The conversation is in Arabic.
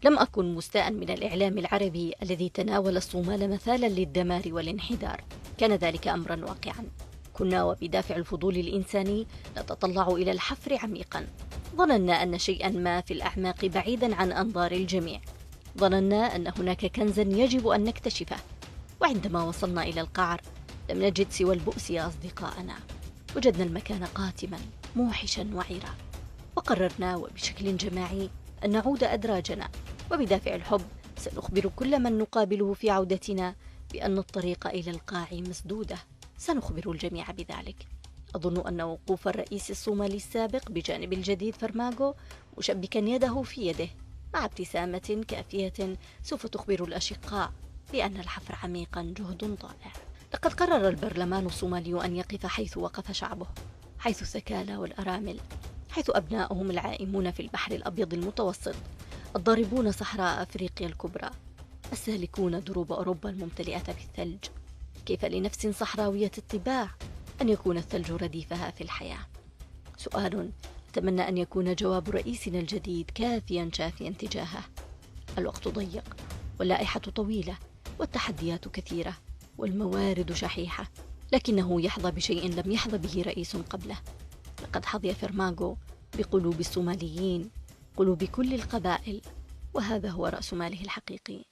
لم أكن مستاء من الإعلام العربي الذي تناول الصومال مثالا للدمار والانحدار. كان ذلك أمرا واقعا. كنا وبدافع الفضول الإنساني نتطلع إلى الحفر عميقا. ظننا أن شيئا ما في الأعماق بعيدا عن أنظار الجميع. ظننا أن هناك كنزا يجب أن نكتشفه. وعندما وصلنا إلى القعر لم نجد سوى البؤس يا أصدقائنا. وجدنا المكان قاتما موحشا وعرا. وقررنا وبشكل جماعي أن نعود أدراجنا، وبدافع الحب سنخبر كل من نقابله في عودتنا بأن الطريق إلى القاع مسدودة. سنخبر الجميع بذلك. أظن أن وقوف الرئيس الصومالي السابق بجانب الجديد فرماغو مشبكا يده في يده مع ابتسامة كافية سوف تخبر الأشقاء بأن الحفر عميقا جهد ضائع. لقد قرر البرلمان الصومالي أن يقف حيث وقف شعبه، حيث الثكالى والأرامل، حيث أبناؤهم العائمون في البحر الأبيض المتوسط، الضاربون صحراء أفريقيا الكبرى، السالكون دروب أوروبا الممتلئة بالثلج. كيف لنفس صحراوية الطباع أن يكون الثلج رديفها في الحياة؟ سؤال أتمنى أن يكون جواب رئيسنا الجديد كافيا شافيا تجاهه. الوقت ضيق، واللائحة طويلة، والتحديات كثيرة، والموارد شحيحة، لكنه يحظى بشيء لم يحظى به رئيس قبله. لقد حظي فرماغو بقلوب الصوماليين، قلوب كل القبائل، وهذا هو رأس ماله الحقيقي.